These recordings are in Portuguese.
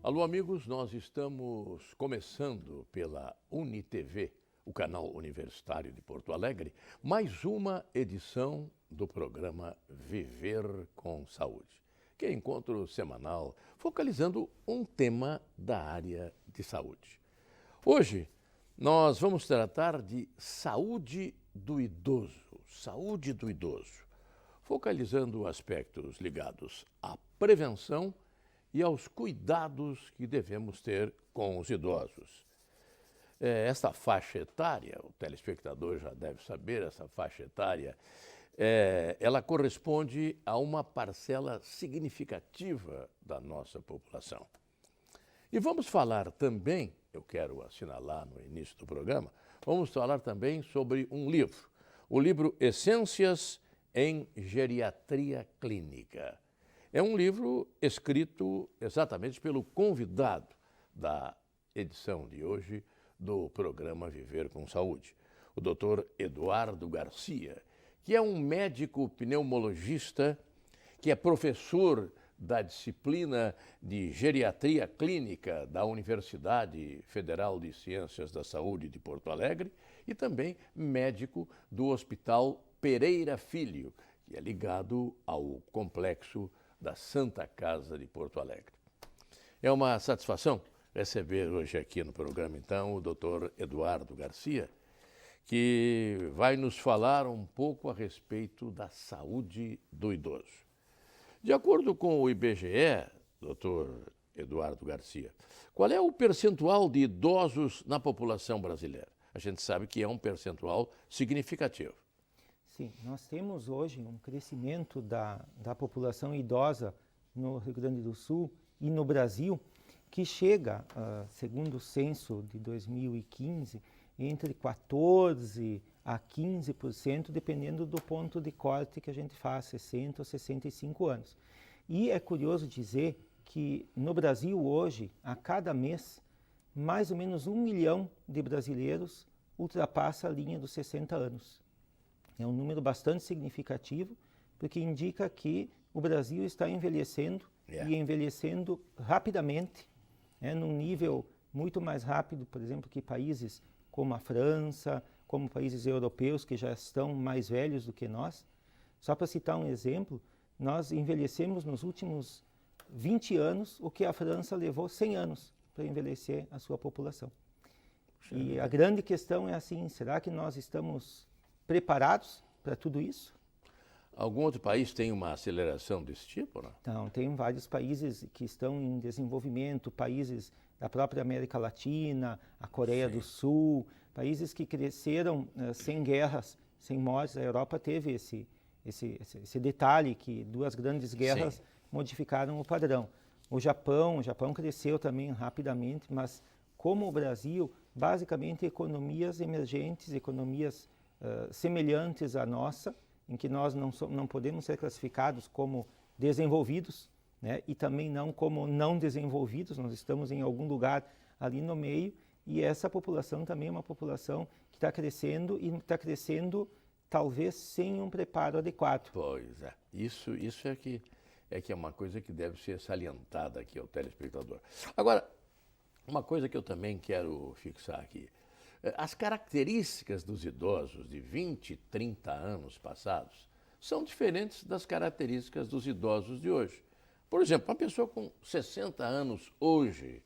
Alô, amigos, nós estamos começando pela UniTV, o canal universitário de Porto Alegre, mais uma edição do programa Viver com Saúde, que é encontro semanal focalizando um tema da área de saúde. Hoje, nós vamos tratar de saúde do idoso, focalizando aspectos ligados à prevenção e aos cuidados que devemos ter com os idosos. Esta faixa etária, o telespectador já deve saber, essa faixa etária, ela corresponde a uma parcela significativa da nossa população. E vamos falar também, eu quero assinalar no início do programa, vamos falar também sobre um livro, o livro Essências em Geriatria Clínica. É um livro escrito exatamente pelo convidado da edição de hoje do programa Viver com Saúde, o Dr. Eduardo Garcia, que é um médico pneumologista, que é professor da disciplina de Geriatria Clínica da Universidade Federal de Ciências da Saúde de Porto Alegre e também médico do Hospital Pereira Filho, que é ligado ao complexo da Santa Casa de Porto Alegre. É uma satisfação receber hoje aqui no programa, então, o Dr. Eduardo Garcia, que vai nos falar um pouco a respeito da saúde do idoso. De acordo com o IBGE, Dr. Eduardo Garcia, qual é o percentual de idosos na população brasileira? A gente sabe que é um percentual significativo. Sim, nós temos hoje um crescimento da população idosa no Rio Grande do Sul e no Brasil, que chega, segundo o censo de 2015, entre 14% a 15%, dependendo do ponto de corte que a gente faz, 60 ou 65 anos. E é curioso dizer que no Brasil hoje, a cada mês, mais ou menos 1 milhão de brasileiros ultrapassa a linha dos 60 anos. É um número bastante significativo, porque indica que o Brasil está envelhecendo e envelhecendo rapidamente, num nível muito mais rápido, por exemplo, que países como a França, como países europeus que já estão mais velhos do que nós. Só para citar um exemplo, nós envelhecemos nos últimos 20 anos o que a França levou 100 anos para envelhecer a sua população. E a grande questão é assim, será que nós estamos preparados para tudo isso? Algum outro país tem uma aceleração desse tipo, não? Então, tem vários países que estão em desenvolvimento, países da própria América Latina, a Coreia do Sul, países que cresceram sem guerras, sem mortes. A Europa teve esse detalhe que 2 grandes guerras modificaram o padrão. O Japão cresceu também rapidamente, mas como o Brasil, basicamente economias emergentes, economias semelhantes à nossa, em que nós não podemos ser classificados como desenvolvidos, e também não como não desenvolvidos, nós estamos em algum lugar ali no meio, e essa população também é uma população que está crescendo e está crescendo talvez sem um preparo adequado. Pois é, isso é que é uma coisa que deve ser salientada aqui ao telespectador. Agora, uma coisa que eu também quero fixar aqui, as características dos idosos de 20, 30 anos passados são diferentes das características dos idosos de hoje. Por exemplo, uma pessoa com 60 anos hoje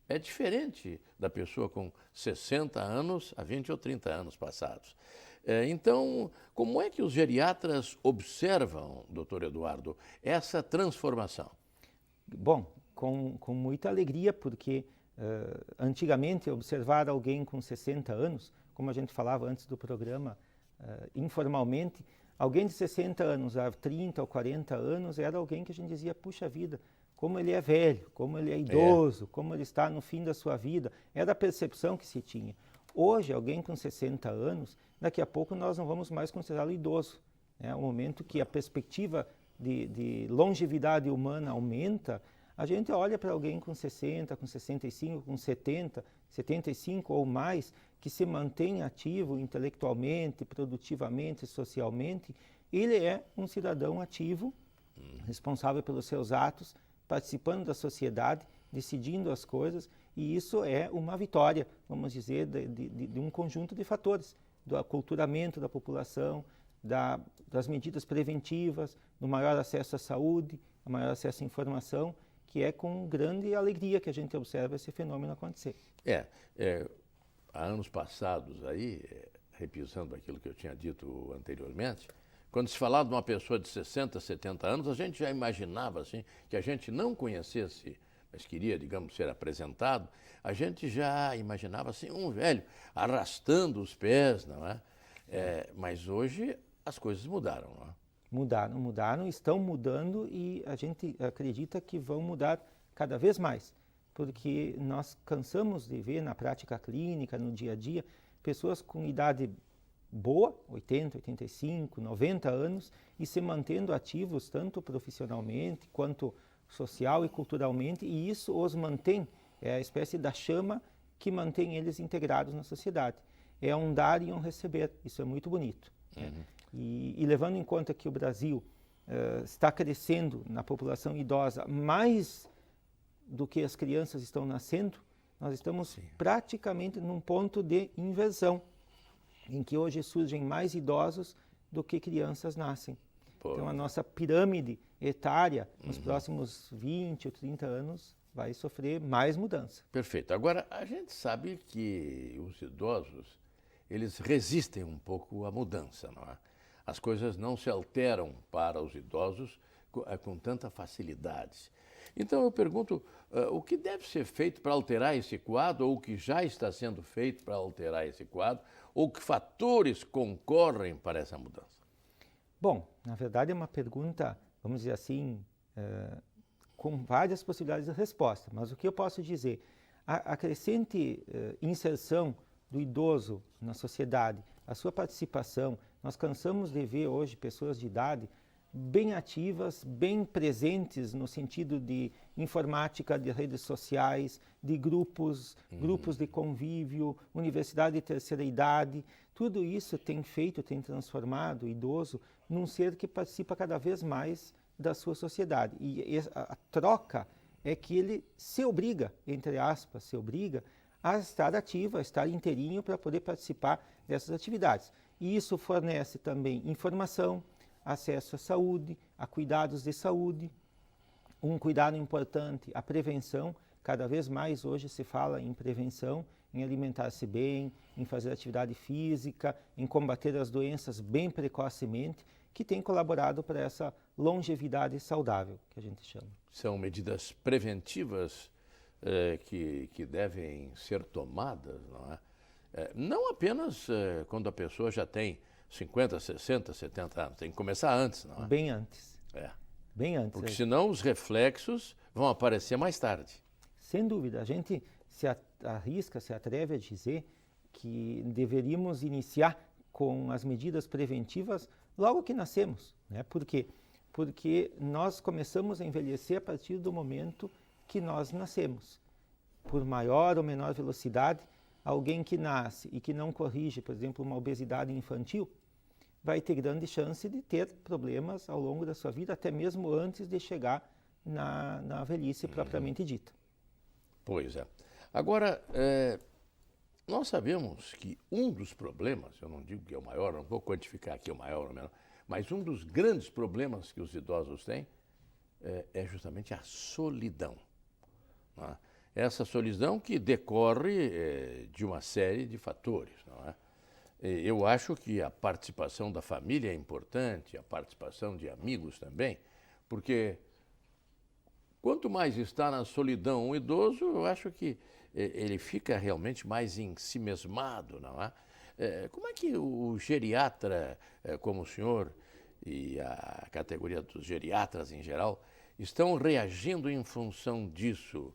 é diferente da pessoa com 60 anos há 20 ou 30 anos passados. Então, como é que os geriatras observam, doutor Eduardo, essa transformação? Bom, com muita alegria, porque antigamente observar alguém com 60 anos, como a gente falava antes do programa, informalmente, alguém de 60 anos a 30 ou 40 anos era alguém que a gente dizia, puxa vida, como ele é velho, como ele é idoso, como ele está no fim da sua vida. Era a percepção que se tinha. Hoje, alguém com 60 anos, daqui a pouco nós não vamos mais considerá-lo idoso. É o momento que a perspectiva de longevidade humana aumenta, a gente olha para alguém com 60, com 65, com 70, 75 ou mais, que se mantém ativo intelectualmente, produtivamente, socialmente, ele é um cidadão ativo, responsável pelos seus atos, participando da sociedade, decidindo as coisas, e isso é uma vitória, vamos dizer, de um conjunto de fatores, do aculturamento da população, das medidas preventivas, do maior acesso à saúde, do maior acesso à informação, que é com grande alegria que a gente observa esse fenômeno acontecer. Há anos passados aí, repisando aquilo que eu tinha dito anteriormente, quando se falava de uma pessoa de 60, 70 anos, a gente já imaginava assim, que a gente não conhecesse, mas queria, digamos, ser apresentado, a gente já imaginava assim, um velho arrastando os pés, não é? Mas hoje as coisas mudaram, não é? Mudaram, estão mudando e a gente acredita que vão mudar cada vez mais, porque nós cansamos de ver na prática clínica, no dia a dia, pessoas com idade boa, 80, 85, 90 anos, e se mantendo ativos tanto profissionalmente quanto social e culturalmente, e isso os mantém, é a espécie da chama que mantém eles integrados na sociedade. É um dar e um receber, isso é muito bonito. Uhum. E levando em conta que o Brasil está crescendo na população idosa mais do que as crianças estão nascendo, nós estamos praticamente num ponto de inversão, em que hoje surgem mais idosos do que crianças nascem. Então a nossa pirâmide etária, nos próximos 20 ou 30 anos, vai sofrer mais mudança. Perfeito. Agora, a gente sabe que os idosos, eles resistem um pouco à mudança, não é? As coisas não se alteram para os idosos com tanta facilidade. Então eu pergunto, o que deve ser feito para alterar esse quadro, ou o que já está sendo feito para alterar esse quadro, ou que fatores concorrem para essa mudança? Bom, na verdade é uma pergunta, vamos dizer assim, com várias possibilidades de resposta, mas o que eu posso dizer? A crescente inserção do idoso na sociedade, a sua participação, nós cansamos de ver hoje pessoas de idade bem ativas, bem presentes no sentido de informática, de redes sociais, de grupos de convívio, universidade de terceira idade. Tudo isso tem transformado o idoso num ser que participa cada vez mais da sua sociedade. E a troca é que ele se obriga, entre aspas, a estar ativo, a estar inteirinho para poder participar dessas atividades. E isso fornece também informação, acesso à saúde, a cuidados de saúde, um cuidado importante, a prevenção. Cada vez mais hoje se fala em prevenção, em alimentar-se bem, em fazer atividade física, em combater as doenças bem precocemente, que tem colaborado para essa longevidade saudável, que a gente chama. São medidas preventivas que devem ser tomadas, não é? Não apenas quando a pessoa já tem 50, 60, 70 anos, tem que começar antes, não é? Bem antes. Bem antes. Porque senão os reflexos vão aparecer mais tarde. Sem dúvida. A gente se atreve a dizer que deveríamos iniciar com as medidas preventivas logo que nascemos, né? Por quê? Porque nós começamos a envelhecer a partir do momento que nós nascemos. Por maior ou menor velocidade, alguém que nasce e que não corrige, por exemplo, uma obesidade infantil, vai ter grande chance de ter problemas ao longo da sua vida, até mesmo antes de chegar na velhice propriamente dita. Pois é. Agora, nós sabemos que um dos problemas, eu não digo que é o maior, não vou quantificar aqui o maior ou menor, mas um dos grandes problemas que os idosos têm é justamente a solidão. Não é? Essa solidão que decorre de uma série de fatores, não é? Eu acho que a participação da família é importante, a participação de amigos também, porque quanto mais está na solidão um idoso, eu acho que ele fica realmente mais ensimesmado, não é? Como é que o geriatra, como o senhor e a categoria dos geriatras em geral, estão reagindo em função disso?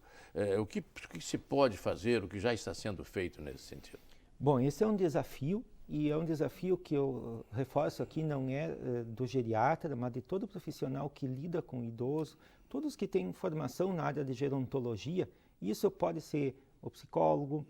O que se pode fazer, o que já está sendo feito nesse sentido? Bom, esse é um desafio, e é um desafio que eu reforço aqui, não é do geriatra, mas de todo profissional que lida com o idoso, todos que têm formação na área de gerontologia. Isso pode ser o psicólogo,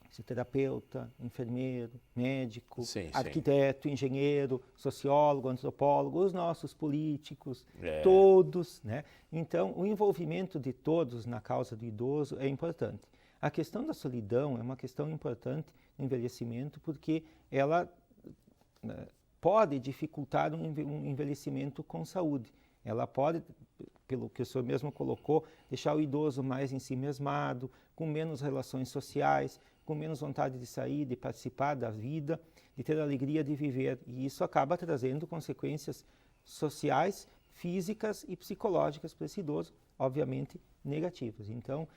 fisioterapeuta, enfermeiro, médico, Sim, arquiteto, engenheiro, sociólogo, antropólogo, os nossos políticos, É. todos, né? Então, o envolvimento de todos na causa do idoso é importante. A questão da solidão é uma questão importante no envelhecimento, porque ela pode dificultar um envelhecimento com saúde. Ela pode, pelo que o senhor mesmo colocou, deixar o idoso mais em si mesmado, com menos relações sociais, com menos vontade de sair, de participar da vida, de ter a alegria de viver. E isso acaba trazendo consequências sociais, físicas e psicológicas para esse idoso, obviamente negativas. Então,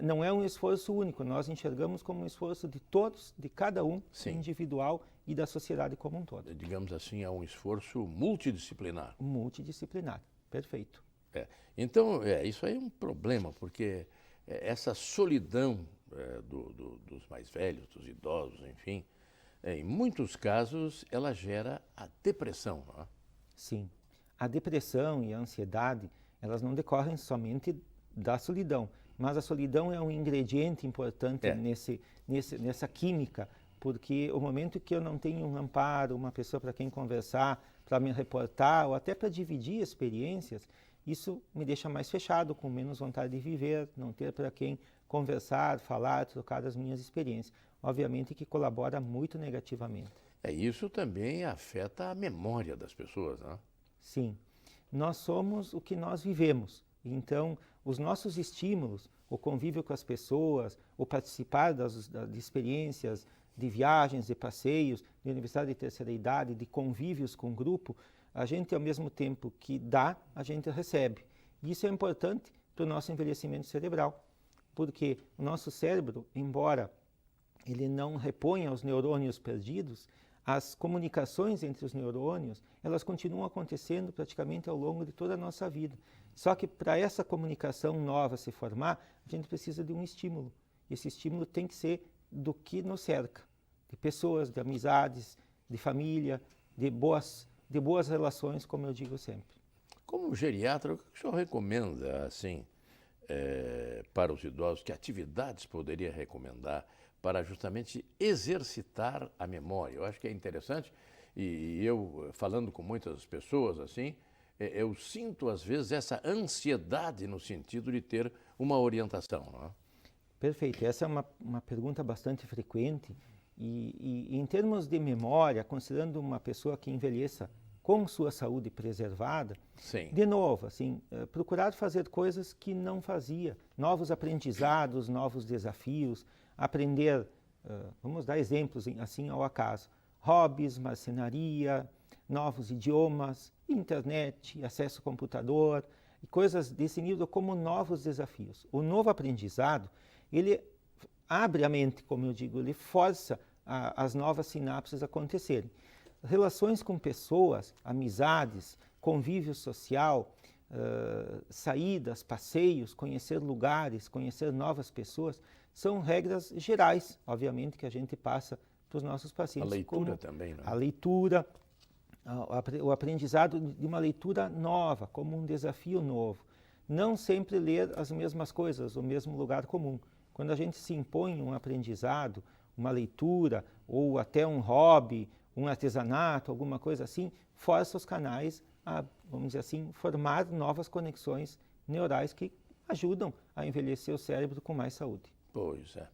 não é um esforço único, nós enxergamos como um esforço de todos, de cada um, individual e da sociedade como um todo. Digamos assim, é um esforço multidisciplinar. Multidisciplinar, perfeito. Então, isso aí é um problema, porque essa solidão dos mais velhos, dos idosos, enfim, em muitos casos ela gera a depressão. Não é? Sim, a depressão e a ansiedade, elas não decorrem somente da solidão, mas a solidão é um ingrediente importante nessa química, porque o momento que eu não tenho um amparo, uma pessoa para quem conversar, para me reportar ou até para dividir experiências, isso me deixa mais fechado, com menos vontade de viver, não ter para quem conversar, falar, trocar as minhas experiências. Obviamente que colabora muito negativamente. Isso também afeta a memória das pessoas, né? Sim. Nós somos o que nós vivemos. Então, os nossos estímulos, o convívio com as pessoas, o participar de experiências, de viagens, de passeios, de universidade de terceira idade, de convívios com o grupo, a gente, ao mesmo tempo que dá, a gente recebe. E isso é importante para o nosso envelhecimento cerebral, porque o nosso cérebro, embora ele não reponha os neurônios perdidos, as comunicações entre os neurônios, elas continuam acontecendo praticamente ao longo de toda a nossa vida. Só que para essa comunicação nova se formar, a gente precisa de um estímulo. Esse estímulo tem que ser do que nos cerca, de pessoas, de amizades, de família, de boas relações, como eu digo sempre. Como geriatra, o que o senhor recomenda, assim, para os idosos? Que atividades poderia recomendar para justamente exercitar a memória? Eu acho que é interessante, e eu, falando com muitas pessoas, assim, eu sinto, às vezes, essa ansiedade no sentido de ter uma orientação. Não é? Perfeito. Essa é uma pergunta bastante frequente. E em termos de memória, considerando uma pessoa que envelheça com sua saúde preservada, de novo, assim, procurar fazer coisas que não fazia, novos aprendizados, novos desafios, aprender, vamos dar exemplos assim ao acaso, hobbies, marcenaria, novos idiomas, internet, acesso ao computador, e coisas desse nível como novos desafios. O novo aprendizado, ele abre a mente, como eu digo, ele força as novas sinapses a acontecerem. Relações com pessoas, amizades, convívio social, saídas, passeios, conhecer lugares, conhecer novas pessoas, são regras gerais, obviamente, que a gente passa para os nossos pacientes. A leitura também, não é? A leitura, o aprendizado de uma leitura nova, como um desafio novo. Não sempre ler as mesmas coisas, o mesmo lugar comum. Quando a gente se impõe um aprendizado, uma leitura, ou até um hobby, um artesanato, alguma coisa assim, força os canais a, vamos dizer assim, formar novas conexões neurais que ajudam a envelhecer o cérebro com mais saúde. Pois é.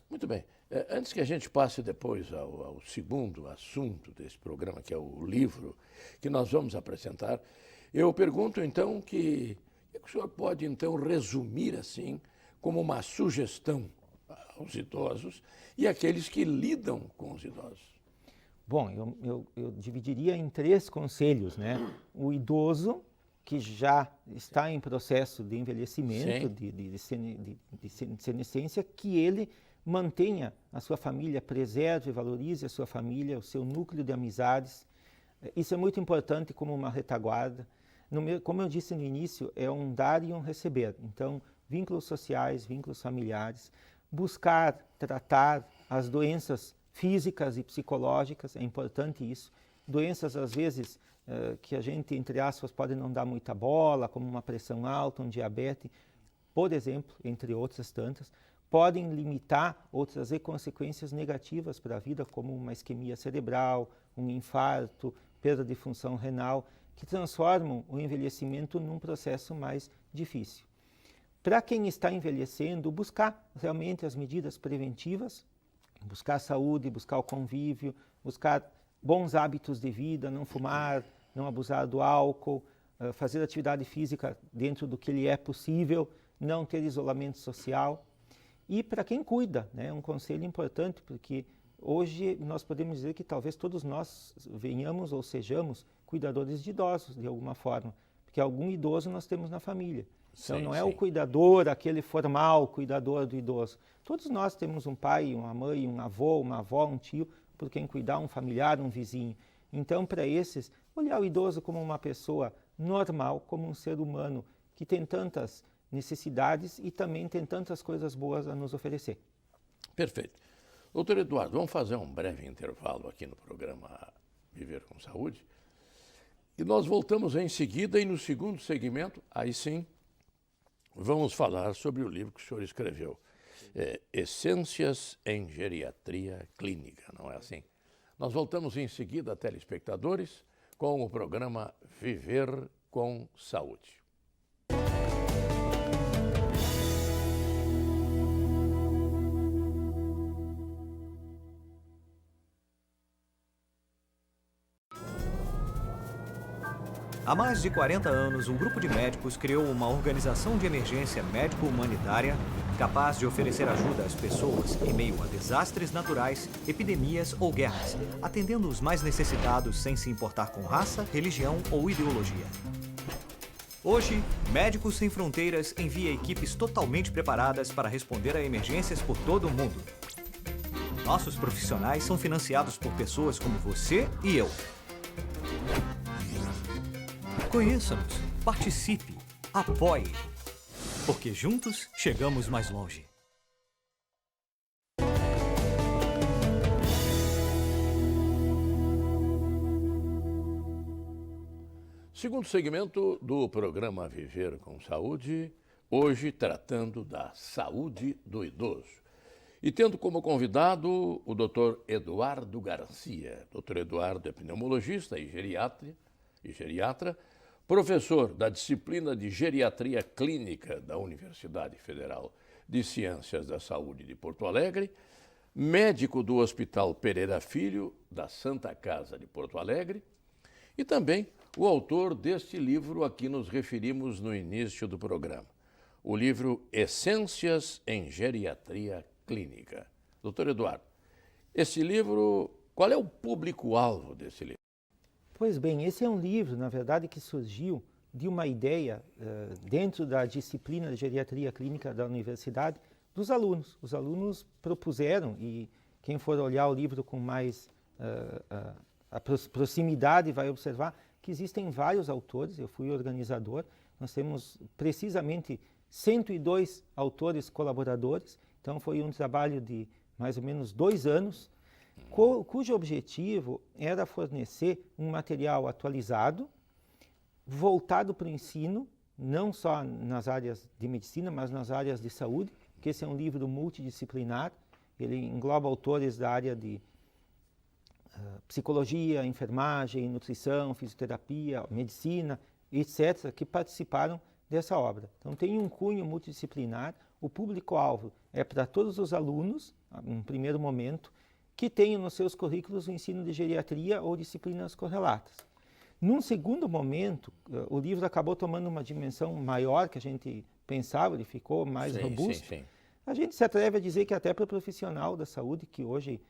Muito bem. Antes que a gente passe depois ao segundo assunto desse programa, que é o livro que nós vamos apresentar, eu pergunto então que o senhor pode então resumir assim como uma sugestão aos idosos e àqueles que lidam com os idosos? Bom, eu dividiria em 3 conselhos, né? O idoso, que já está em processo de envelhecimento, de senescência, que ele mantenha a sua família, preserve e valorize a sua família, o seu núcleo de amizades. Isso é muito importante como uma retaguarda. Como eu disse no início, é um dar e um receber. Então, vínculos sociais, vínculos familiares, buscar tratar as doenças físicas e psicológicas, é importante isso. Doenças, às vezes, que a gente, entre aspas, pode não dar muita bola, como uma pressão alta, um diabetes, por exemplo, entre outras tantas. podem limitar ou trazer consequências negativas para a vida, como uma isquemia cerebral, um infarto, perda de função renal, que transformam o envelhecimento num processo mais difícil. Para quem está envelhecendo, buscar realmente as medidas preventivas, buscar saúde, buscar o convívio, buscar bons hábitos de vida, não fumar, não abusar do álcool, fazer atividade física dentro do que lhe é possível, não ter isolamento social. E para quem cuida, né, um conselho importante, porque hoje nós podemos dizer que talvez todos nós venhamos ou sejamos cuidadores de idosos, de alguma forma, porque algum idoso nós temos na família. Então, não é o cuidador, aquele formal cuidador do idoso. Todos nós temos um pai, uma mãe, um avô, uma avó, um tio, por quem cuidar, um familiar, um vizinho. Então, para esses, olhar o idoso como uma pessoa normal, como um ser humano que tem tantas necessidades e também tem tantas coisas boas a nos oferecer. Perfeito. Doutor Eduardo, vamos fazer um breve intervalo aqui no programa Viver com Saúde. E nós voltamos em seguida e no segundo segmento, aí sim, vamos falar sobre o livro que o senhor escreveu, Essências em Geriatria Clínica, não é assim? Nós voltamos em seguida, telespectadores, com o programa Viver com Saúde. Há mais de 40 anos, um grupo de médicos criou uma organização de emergência médico-humanitária capaz de oferecer ajuda às pessoas em meio a desastres naturais, epidemias ou guerras, atendendo os mais necessitados sem se importar com raça, religião ou ideologia. Hoje, Médicos Sem Fronteiras envia equipes totalmente preparadas para responder a emergências por todo o mundo. Nossos profissionais são financiados por pessoas como você e eu. Conheça-nos, participe, apoie, porque juntos chegamos mais longe. Segundo segmento do programa Viver com Saúde, hoje tratando da saúde do idoso. E tendo como convidado o Dr. Eduardo Garcia. Dr. Eduardo é pneumologista e geriatra, professor da disciplina de Geriatria Clínica da Universidade Federal de Ciências da Saúde de Porto Alegre, médico do Hospital Pereira Filho, da Santa Casa de Porto Alegre, e também o autor deste livro a que nos referimos no início do programa, o livro Essências em Geriatria Clínica. Doutor Eduardo, esse livro, qual é o público-alvo desse livro? Pois bem, esse é um livro, na verdade, que surgiu de uma ideia dentro da disciplina de Geriatria Clínica da Universidade dos alunos. Os alunos propuseram, e quem for olhar o livro com mais a proximidade vai observar que existem vários autores. Eu fui organizador, nós temos precisamente 102 autores colaboradores, então foi um trabalho de mais ou menos 2 anos, cujo objetivo era fornecer um material atualizado, voltado para o ensino, não só nas áreas de medicina, mas nas áreas de saúde, porque esse é um livro multidisciplinar, ele engloba autores da área de psicologia, enfermagem, nutrição, fisioterapia, medicina, etc., que participaram dessa obra. Então tem um cunho multidisciplinar, o público-alvo é para todos os alunos, em primeiro momento, que tenham nos seus currículos o ensino de geriatria ou disciplinas correlatas. Num segundo momento, o livro acabou tomando uma dimensão maior que a gente pensava, ele ficou mais robusto. Sim. A gente se atreve a dizer que até para o profissional da saúde, que hoje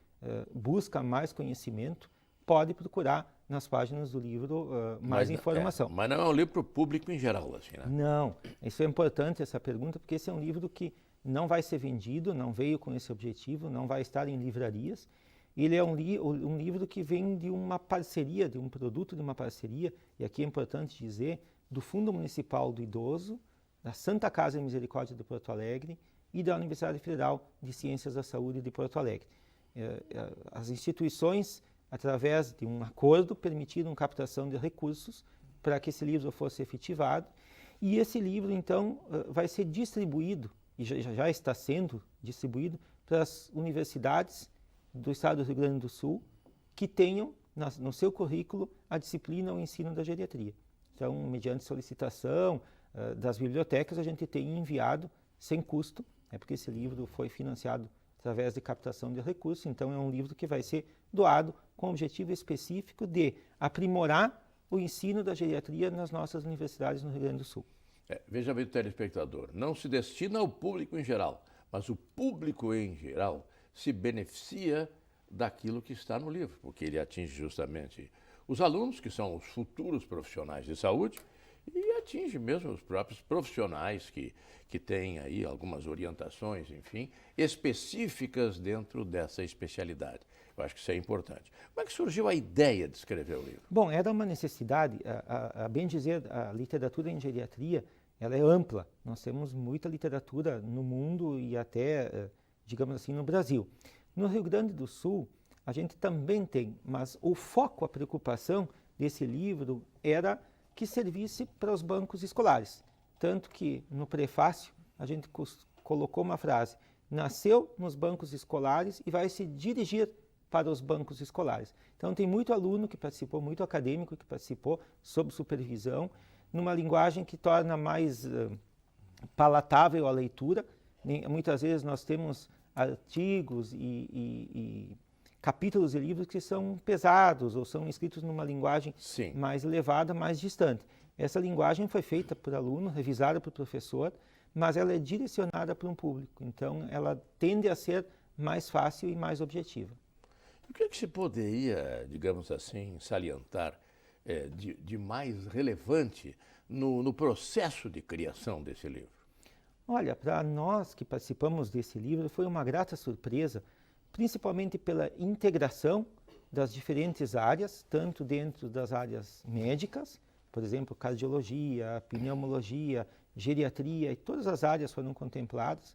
busca mais conhecimento, pode procurar nas páginas do livro mais informação. Mas não é um livro para o público em geral, assim, né? Não, isso é importante essa pergunta, porque esse é um livro que não vai ser vendido, não veio com esse objetivo, não vai estar em livrarias. Ele é um livro que vem de uma parceria, de um produto de uma parceria, e aqui é importante dizer, do Fundo Municipal do Idoso, da Santa Casa de Misericórdia de Porto Alegre e da Universidade Federal de Ciências da Saúde de Porto Alegre. As instituições, através de um acordo, permitiram captação de recursos para que esse livro fosse efetivado, e esse livro, então, vai ser distribuído e já está sendo distribuído para as universidades do estado do Rio Grande do Sul que tenham no seu currículo a disciplina ou ensino da geriatria. Então, mediante solicitação das bibliotecas, a gente tem enviado sem custo, porque esse livro foi financiado através de captação de recursos, então é um livro que vai ser doado com o objetivo específico de aprimorar o ensino da geriatria nas nossas universidades no Rio Grande do Sul. Veja bem o telespectador, não se destina ao público em geral, mas o público em geral se beneficia daquilo que está no livro, porque ele atinge justamente os alunos, que são os futuros profissionais de saúde, e atinge mesmo os próprios profissionais que têm aí algumas orientações, enfim, específicas dentro dessa especialidade. Eu acho que isso é importante. Como é que surgiu a ideia de escrever o livro? Bom, era uma necessidade, a bem dizer, a literatura em geriatria, ela é ampla. Nós temos muita literatura no mundo e até, digamos assim, no Brasil. No Rio Grande do Sul, a gente também tem, mas o foco, a preocupação desse livro era que servisse para os bancos escolares. Tanto que no prefácio a gente colocou uma frase: nasceu nos bancos escolares e vai se dirigir para os bancos escolares. Então tem muito aluno que participou, muito acadêmico que participou, sob supervisão, numa linguagem que torna mais palatável a leitura. Muitas vezes nós temos artigos e capítulos de livros que são pesados ou são escritos numa linguagem mais elevada, mais distante. Essa linguagem foi feita por aluno, revisada por professor, mas ela é direcionada para um público. Então, ela tende a ser mais fácil e mais objetiva. O que se poderia, digamos assim, salientar de mais relevante no processo de criação desse livro? Olha, para nós que participamos desse livro, foi uma grata surpresa, principalmente pela integração das diferentes áreas, tanto dentro das áreas médicas, por exemplo, cardiologia, pneumologia, geriatria, e todas as áreas foram contempladas,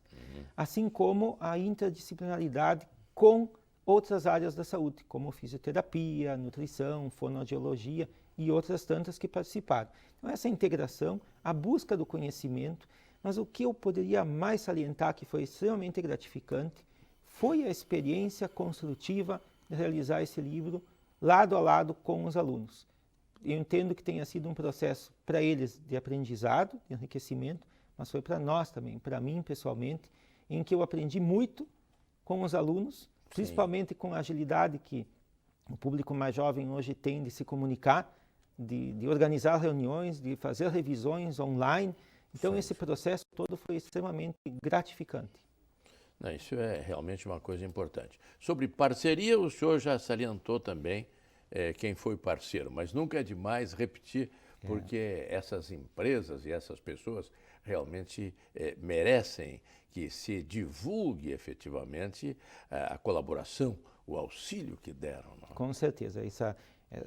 assim como a interdisciplinaridade com outras áreas da saúde, como fisioterapia, nutrição, fonoaudiologia e outras tantas que participaram. Então, essa integração, a busca do conhecimento, mas o que eu poderia mais salientar, que foi extremamente gratificante, foi a experiência construtiva de realizar esse livro lado a lado com os alunos. Eu entendo que tenha sido um processo para eles de aprendizado, de enriquecimento, mas foi para nós também, para mim pessoalmente, em que eu aprendi muito com os alunos, principalmente com a agilidade que o público mais jovem hoje tem de se comunicar, de organizar reuniões, de fazer revisões online. Então, esse processo todo foi extremamente gratificante. Não, isso é realmente uma coisa importante. Sobre parceria, o senhor já salientou também quem foi parceiro, mas nunca é demais repetir, porque essas empresas e essas pessoas realmente merecem que se divulgue efetivamente a colaboração, o auxílio que deram. Não? Com certeza.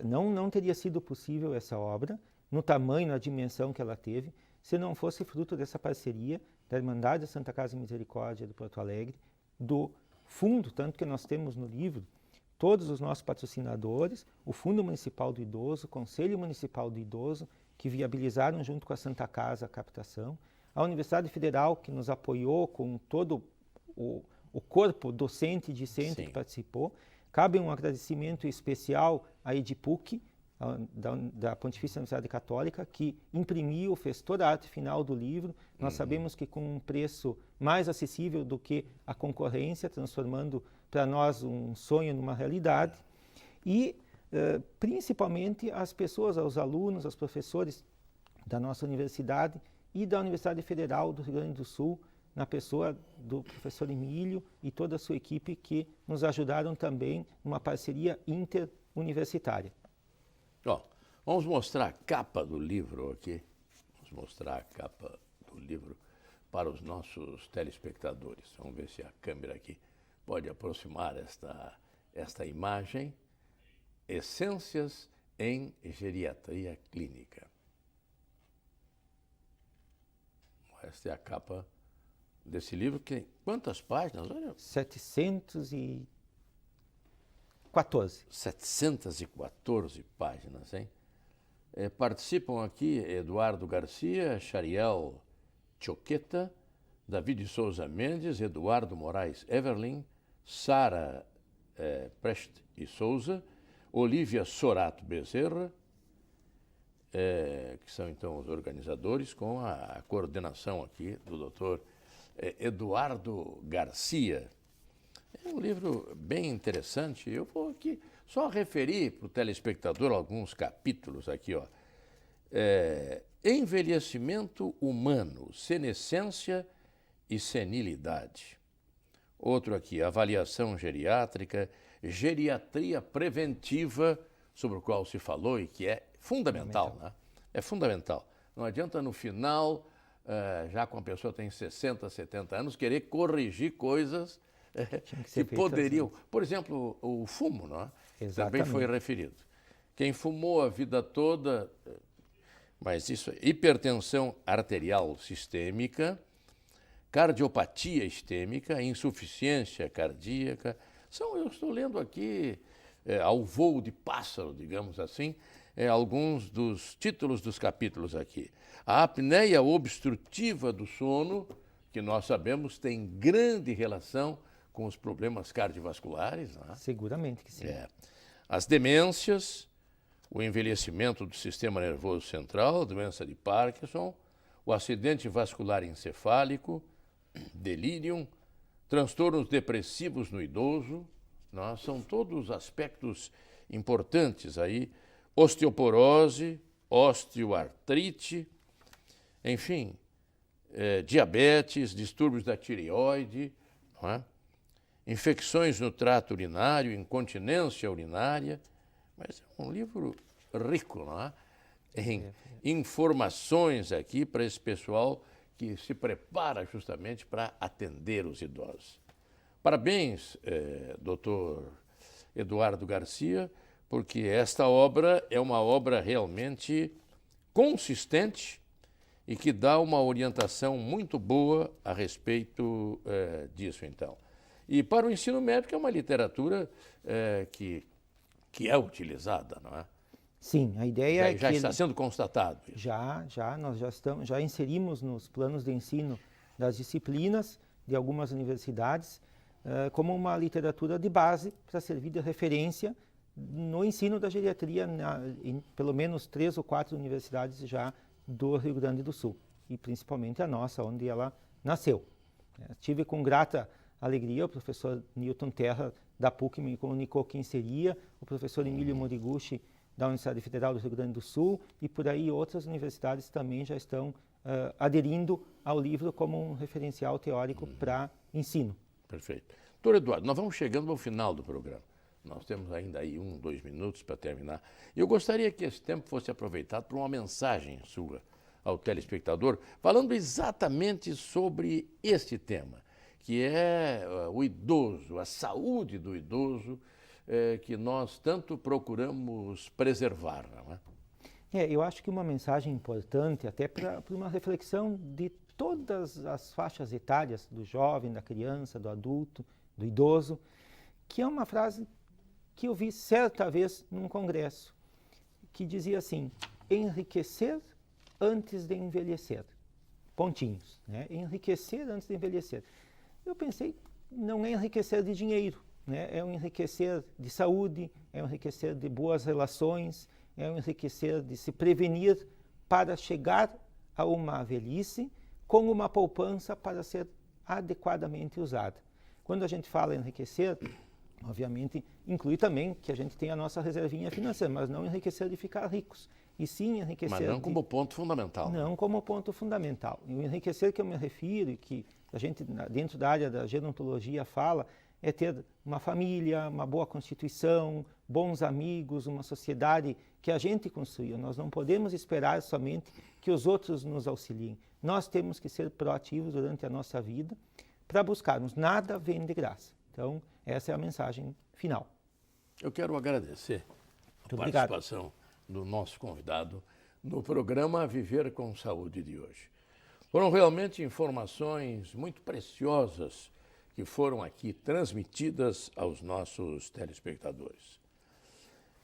Não teria sido possível essa obra, no tamanho, na dimensão que ela teve, se não fosse fruto dessa parceria da Irmandade da Santa Casa e Misericórdia do Porto Alegre, do fundo, tanto que nós temos no livro todos os nossos patrocinadores, o Fundo Municipal do Idoso, o Conselho Municipal do Idoso, que viabilizaram junto com a Santa Casa a captação, a Universidade Federal, que nos apoiou com todo o corpo docente e discente que participou. Cabe um agradecimento especial à EDIPUC, da Pontifícia Universidade Católica, que imprimiu, fez toda a arte final do livro. Nós sabemos que com um preço mais acessível do que a concorrência, transformando para nós um sonho numa realidade. E, principalmente, as pessoas, os alunos, os professores da nossa universidade e da Universidade Federal do Rio Grande do Sul, na pessoa do professor Emílio e toda a sua equipe, que nos ajudaram também numa parceria interuniversitária. Vamos mostrar a capa do livro aqui. Vamos mostrar a capa do livro para os nossos telespectadores. Vamos ver se a câmera aqui pode aproximar esta imagem. Essências em Geriatria Clínica. Esta é a capa desse livro, que tem quantas páginas? Olha. 714. 714 páginas, hein? Participam aqui Eduardo Garcia, Chariel Choqueta, Davi de Souza Mendes, Eduardo Moraes Everlin, Sara Preste e Souza, Olívia Sorato Bezerra, que são então os organizadores, com a coordenação aqui do doutor Eduardo Garcia. É um livro bem interessante. Eu vou aqui só referir para o telespectador alguns capítulos aqui, ó. Envelhecimento humano, senescência e senilidade. Outro aqui, avaliação geriátrica, geriatria preventiva, sobre o qual se falou e que é fundamental, né? É fundamental. Não adianta no final, já quando a pessoa tem 60, 70 anos, querer corrigir coisas que poderiam... Por exemplo, o fumo, não é? Também foi referido. Quem fumou a vida toda... Mas isso é hipertensão arterial sistêmica, cardiopatia isquêmica, insuficiência cardíaca. Eu estou lendo aqui, ao voo de pássaro, digamos assim, alguns dos títulos dos capítulos aqui. A apneia obstrutiva do sono, que nós sabemos tem grande relação com os problemas cardiovasculares. Né? Seguramente que sim. As demências, o envelhecimento do sistema nervoso central, doença de Parkinson, o acidente vascular encefálico, delírio, transtornos depressivos no idoso, né? São todos aspectos importantes aí, osteoporose, osteoartrite, enfim, diabetes, distúrbios da tireoide, não é? Infecções no trato urinário, incontinência urinária, mas é um livro rico, não é? Em informações aqui para esse pessoal que se prepara justamente para atender os idosos. Parabéns, doutor Eduardo Garcia, porque esta obra é uma obra realmente consistente e que dá uma orientação muito boa a respeito disso, então. E para o ensino médico é uma literatura que é utilizada, não é? Sim, a ideia é que... Já está sendo constatado isso. Nós já inserimos nos planos de ensino das disciplinas de algumas universidades como uma literatura de base para servir de referência no ensino da geriatria em pelo menos 3 ou 4 universidades já do Rio Grande do Sul, e principalmente a nossa, onde ela nasceu. Tive com grata alegria o professor Newton Terra, da PUC, me comunicou que inseria, o professor Emílio Moriguchi, da Universidade Federal do Rio Grande do Sul, e por aí outras universidades também já estão aderindo ao livro como um referencial teórico para ensino. Perfeito. Doutor Eduardo, nós vamos chegando ao final do programa. Nós temos ainda aí 1, 2 minutos para terminar. E eu gostaria que esse tempo fosse aproveitado para uma mensagem sua ao telespectador, falando exatamente sobre este tema, que é o idoso, a saúde do idoso, que nós tanto procuramos preservar, não é? Eu acho que uma mensagem importante, até para uma reflexão de todas as faixas etárias, do jovem, da criança, do adulto, do idoso, que é uma frase que eu vi certa vez num congresso, que dizia assim: enriquecer antes de envelhecer. Pontinhos, né? Enriquecer antes de envelhecer. Eu pensei, não é enriquecer de dinheiro, né? É um enriquecer de saúde, é um enriquecer de boas relações, é um enriquecer de se prevenir para chegar a uma velhice com uma poupança para ser adequadamente usada. Quando a gente fala em enriquecer, obviamente inclui também que a gente tem a nossa reservinha financeira, mas não enriquecer de ficar ricos, e sim enriquecer... Mas não como ponto fundamental. Não como ponto fundamental. E o enriquecer que eu me refiro, e que a gente dentro da área da gerontologia fala, é ter uma família, uma boa constituição, bons amigos, uma sociedade que a gente construiu. Nós não podemos esperar somente que os outros nos auxiliem. Nós temos que ser proativos durante a nossa vida para buscarmos. Nada vem de graça. Então, essa é a mensagem final. Eu quero agradecer a Obrigado. participação do nosso convidado no programa Viver com Saúde de hoje. Foram realmente informações muito preciosas que foram aqui transmitidas aos nossos telespectadores.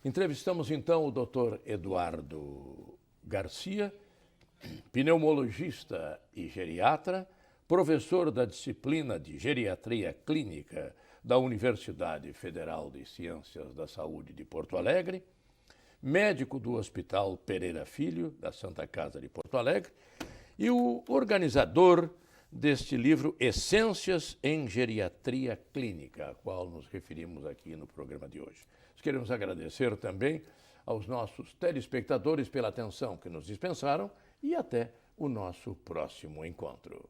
Entrevistamos então o Dr. Eduardo Garcia, pneumologista e geriatra, professor da disciplina de Geriatria Clínica da Universidade Federal de Ciências da Saúde de Porto Alegre, médico do Hospital Pereira Filho, da Santa Casa de Porto Alegre, e o organizador deste livro Essências em Geriatria Clínica, a qual nos referimos aqui no programa de hoje. Nós queremos agradecer também aos nossos telespectadores pela atenção que nos dispensaram e até o nosso próximo encontro.